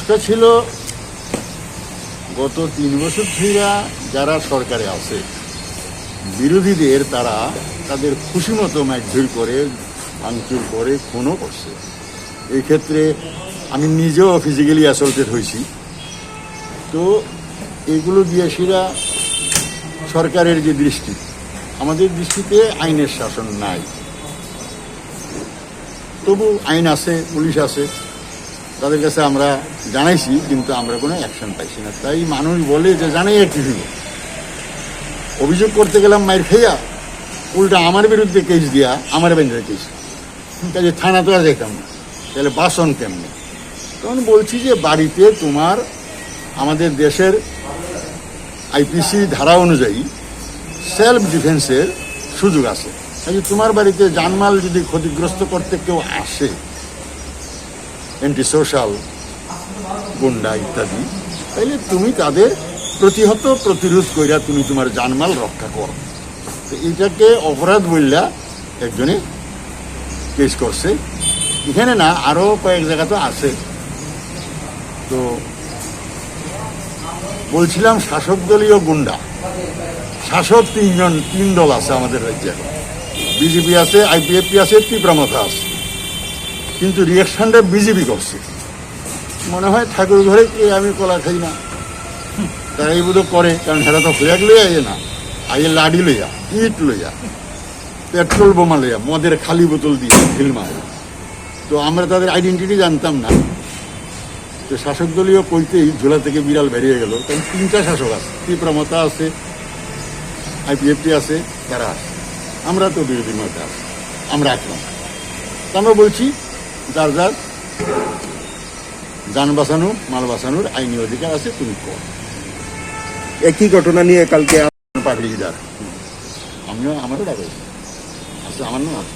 পোস্টটা ছিল গত 3 বছর ধরে যারা সরকারে আছে বিরোধীদের তারা তাদের খুশি মতো মারধর করে ভাঙচুর করে খুনও করছে। এই ক্ষেত্রে আমি নিজেও ফিজিক্যালি অ্যাসল্টেড হয়েছি। তো এগুলো দিয়ে সেরা সরকারের যে দৃষ্টি, আমাদের দৃষ্টিতে আইনের শাসন নাই। তবু আইন আছে, পুলিশ আছে, তাদের কাছে আমরা জানাইছি, কিন্তু আমরা কোনো অ্যাকশন পাইছি না। তাই মানুষ বলে যে জানাই আর কি হইব, অভিযোগ করতে গেলাম মায়ের খাইয়া, উল্টা আমার বিরুদ্ধে কেস দিয়া আমার বেঞ্জের কেস, কাজে থানা তো আর যেতাম না, তাহলে বাসন কেমনে? তখন বলছি যে বাড়িতে তোমার আমাদের দেশের আইপিসি ধারা অনুযায়ী সেলফ ডিফেন্সের সুযোগ আছে। কাজে তোমার বাড়িতে জানমাল যদি ক্ষতিগ্রস্ত করতে কেউ আসে, অ্যান্টি সোশ্যাল, গুন্ডা ইত্যাদি, তাইলে তুমি তাদের প্রতিরোধ কইরা তুমি তোমার জানমাল রক্ষা করো। তো এইটাকে অপরাধ বললা একজনে কেস করছে। এখানে না, আরও কয়েক জায়গা তো আছে। তো বলছিলাম শাসক দলীয় গুন্ডা, শাসক তিন দল আছে আমাদের রাজ্যে, বিজেপি আছে, আইপিএফপি আছে, তীব্রমতা আছে, কিন্তু রিয়াকশনটা বিজেপি করছে। মনে হয় ঠাকুর ঘরে কে আমি কলা খাই না, তারা এই বোধ করে, কারণ হেরা তো ফ্ল্যাগ লইয়া আইয়ে না, আইয়ে লাঠি লইয়া, ইট লইয়া, পেট্রোল বোমা লইয়া, মদের খালি বোতল দিয়ে ঢিল মারে। তো আমরা তাদের আইডেন্টিটি জানতাম না। তো শাসক দলীয় কইতেই ঝোলা থেকে বিড়াল বেরিয়ে গেল, কারণ 3টা শাসক আছে, তীব্রমতা আছে, আইপিএফটি আছে, তারা আছে, আমরা তো বিরোধী মতে আছি, আমরা একদম। আমরা বলছি যার যার যান বাঁচানো, মাল বাঁচানোর আইনি অধিকার আছে, তুমি কর। একই ঘটনা নিয়ে কালকে পাবলিক লিডার আমিও, আমারও ডাকাই আছে, আমার নাম আছে।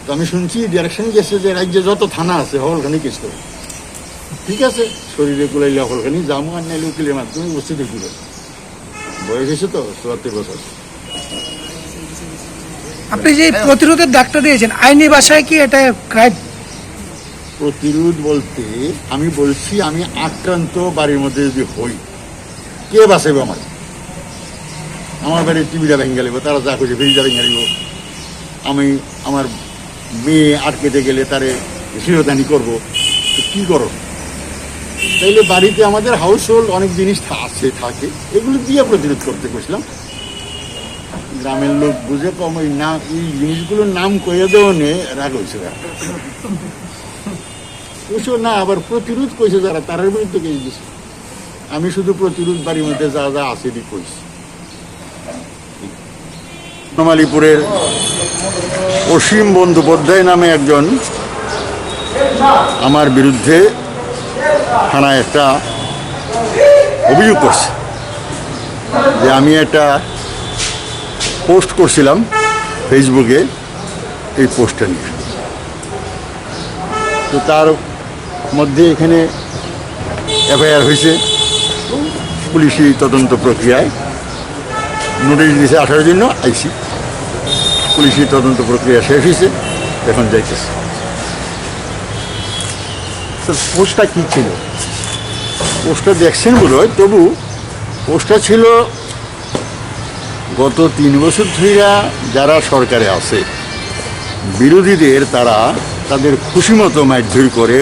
তো আমি শুনছি ডিরেকশন গেছে যে রাজ্যে যত থানা আছে হলখানি কেস করো। ঠিক আছে, শরীরে কুলাইলে হলখানি যাবো, আর নাইলে উকিলের মাধ্যমে উপস্থিত হয়েছিল। বয়স হয়েছে তো 74 বছর। আপনি যে প্রতিরোধের ডাক্তার দিয়েছেন, আইনি ভাষায় কি এটা ক্রাইম? প্রতিরোধ বলতে আমি বলছি, আমি আক্রান্ত বাড়ির মধ্যে যদি হই, কে বাঁচাইব? আমার বাড়ির টিভিটা ভেঙে গেলিব, তারা যা করছে ফ্রিজটা ভেঙে গেলিব। আমি আমার মেয়ে আটকেতে গেলে তারে শিরোধানি করবো, তো কী করো? তাইলে বাড়িতে আমাদের হাউস হোল্ড অনেক জিনিস আছে, থাকে, এগুলো দিয়ে প্রতিরোধ করতে বসলাম। গ্রামের লোক বুঝে কম, এই নাম, এই জিনিসগুলোর নাম কইয়া দেওয়া নিয়ে রাগ হয়েছে। বুঝছো না, আবার প্রতিরোধ কইছে যারা, তার বিরুদ্ধে কেস দিছে। আমি শুধু প্রতিরোধ বাড়ির মধ্যে যা যা আছে দি কইছি। নমালিপুরের অসীম বন্দ্যোপাধ্যায় নামে একজন আমার বিরুদ্ধে থানায় একটা অভিযোগ করছে যে আমি একটা পোস্ট করছিলাম ফেসবুকে, এই পোস্টটা নিয়ে। তো তার মধ্যে এখানে এফআইআর হয়েছে, পুলিশি তদন্ত প্রক্রিয়ায় নোটিশ দিয়েছে 18 জন্য আইসি, পুলিশি তদন্ত প্রক্রিয়া শেষ হয়েছে, এখন যাইতেছে। পোস্টটা কি ছিল? পোস্টটা দেখছেন বলো, তবু পোস্টটা ছিল গত 3 বছর ধরে যারা সরকারে আছে বিরোধীদের তারা তাদের খুশি মতো মারধর করে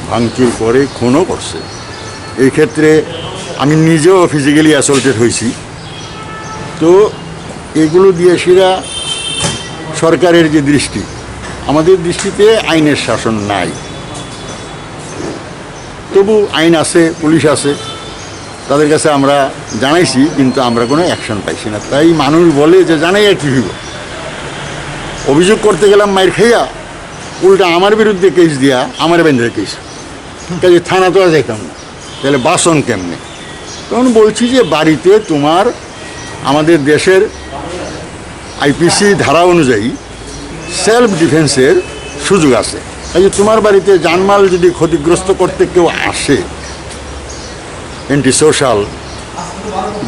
ভাঙচুর করে খুনও করছে। এই ক্ষেত্রে আমি নিজেও ফিজিক্যালি অ্যাসল্টেড হয়েছি। তো এগুলো দিয়ে সেরা সরকারের যে দৃষ্টি, আমাদের দৃষ্টিতে আইনের শাসন নাই। তবু আইন আছে, পুলিশ আছে, তাদের কাছে আমরা জানাইছি, কিন্তু আমরা কোনো অ্যাকশন পাইছি না। তাই মানুষ বলে যে জানাই আর কি হইব, অভিযোগ করতে গেলাম মায়ের খাইয়া, উল্টা আমার বিরুদ্ধে কেস দিয়া আমার বেঞ্জের কেস, কাজে থানা তো আর যেতাম না, তাহলে বাসন কেমনে? তখন বলছি যে বাড়িতে তোমার আমাদের দেশের আইপিসি ধারা অনুযায়ী সেলফ ডিফেন্সের সুযোগ আছে। কাজে তোমার বাড়িতে জানমাল যদি ক্ষতিগ্রস্ত করতে কেউ আসে, অ্যান্টি সোশ্যাল,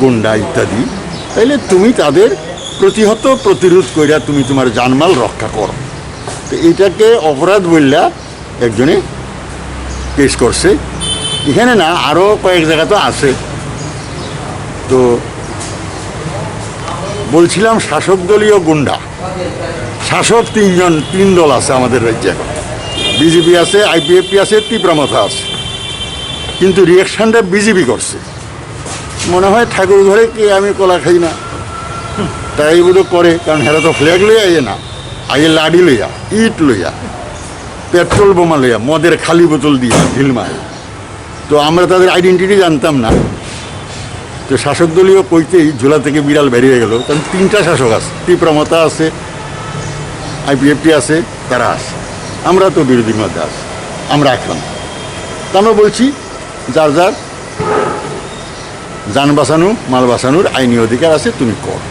গুন্ডা ইত্যাদি, তাইলে তুমি তাদের প্রতিরোধ কইরা তুমি তোমার জানমাল রক্ষা করো। তো এইটাকে অপরাধ বললা একজনে কেস করছে। এখানে না, আরও কয়েক জায়গা তো আছে। তো বলছিলাম শাসক দলীয় গুন্ডা, শাসক তিন দল আছে আমাদের রাজ্যে এখন। বিজেপি আছে, আইপিএফটি আছে, তীব্রমাথা আছে। কিন্তু রিয়াকশনটা বিজেপি করছে। মনে হয় ঠাকুর ঘরে কে আমি কলা খাই না, তাই বোধ করে। কারণ হেরা তো ফ্ল্যাগ লইয়া আইয়ে না, আইয়ে লাডি লইয়া, ইট লইয়া, পেট্রোল বোমা লইয়া, মদের খালি বোতল দিয়া ঢিলমায়। তো আমরা তাদের আইডেন্টিটি জানতাম না। তো শাসক দলীয় কইতেই ঝোলা থেকে বিড়াল বেরিয়ে গেল। কারণ 3টা শাসক আছে, তীব্রমতা আছে, আইপিএফটি আছে, তারা আছে। আমরা তো বিরোধীর মধ্যে আছি, আমরা আক্রান্ত। তা আমরা বলছি যার যার যান বাঁচানো, মাল বাঁচানোর আইনি অধিকার আছে, তুমি কর।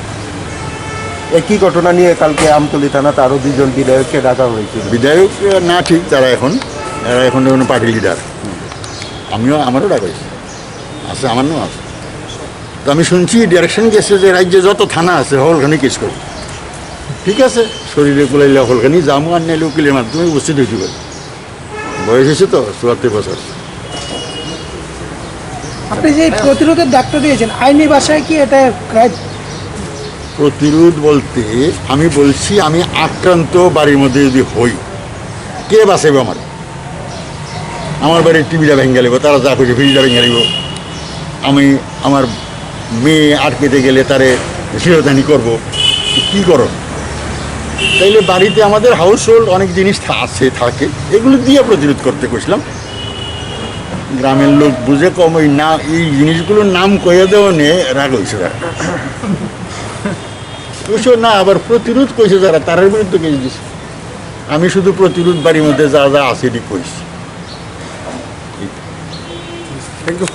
একই ঘটনা নিয়ে কালকে আমতলী থানাতে আরো 2জন বিধায়ককে ডাকা হয়েছিল। বিধায়ক না, ঠিক এরা এখন পার্টি লিডার। আমারও ডাকা হয়েছে, আছে, আমার নাম আছে। তো আমি শুনছি ডিরেকশন গেছে যে রাজ্যে যত থানা আছে হলখানি কেস করবো। ঠিক আছে, শরীরে কুলাইলে হলখানি যাবো, আর নাইলে উকিলের মাধ্যমে উপস্থিত হয়েছি। বয়স হয়েছে তো 74 বছর। আপনি যে প্রতিরোধের ডাক্তার দিয়েছেন, আইনি ভাষায় কি এটা প্রতিরোধ বলতে আমি বলছি, আমি আক্রান্ত বাড়ির মধ্যে যদি হই, কে বাঁচাইব? আমার বাড়ির টিভিটা ভেঙে গেলেব, তারা যা করছে ফ্রিজটা ভেঙে গেলেব। আমি আমার মেয়ে আটকেতে গেলে তারে শিরোধানি করবো, কী করো? তাইলে বাড়িতে আমাদের হাউস হোল্ড অনেক জিনিস আছে, থাকে, এগুলো দিয়ে প্রতিরোধ করতে কইছিলাম। গ্রামের লোক বুঝে কম, ওই না এই জিনিসগুলোর নাম কইয়া দেওয়া নিয়ে রাগ হয়েছে। কইছো না, আবার প্রতিরোধ কইছে যারা, তার বিরুদ্ধে কেস দিছে। আমি শুধু প্রতিরোধ বাড়ির মধ্যে যা যা আছে এটি কইছি। Thank you.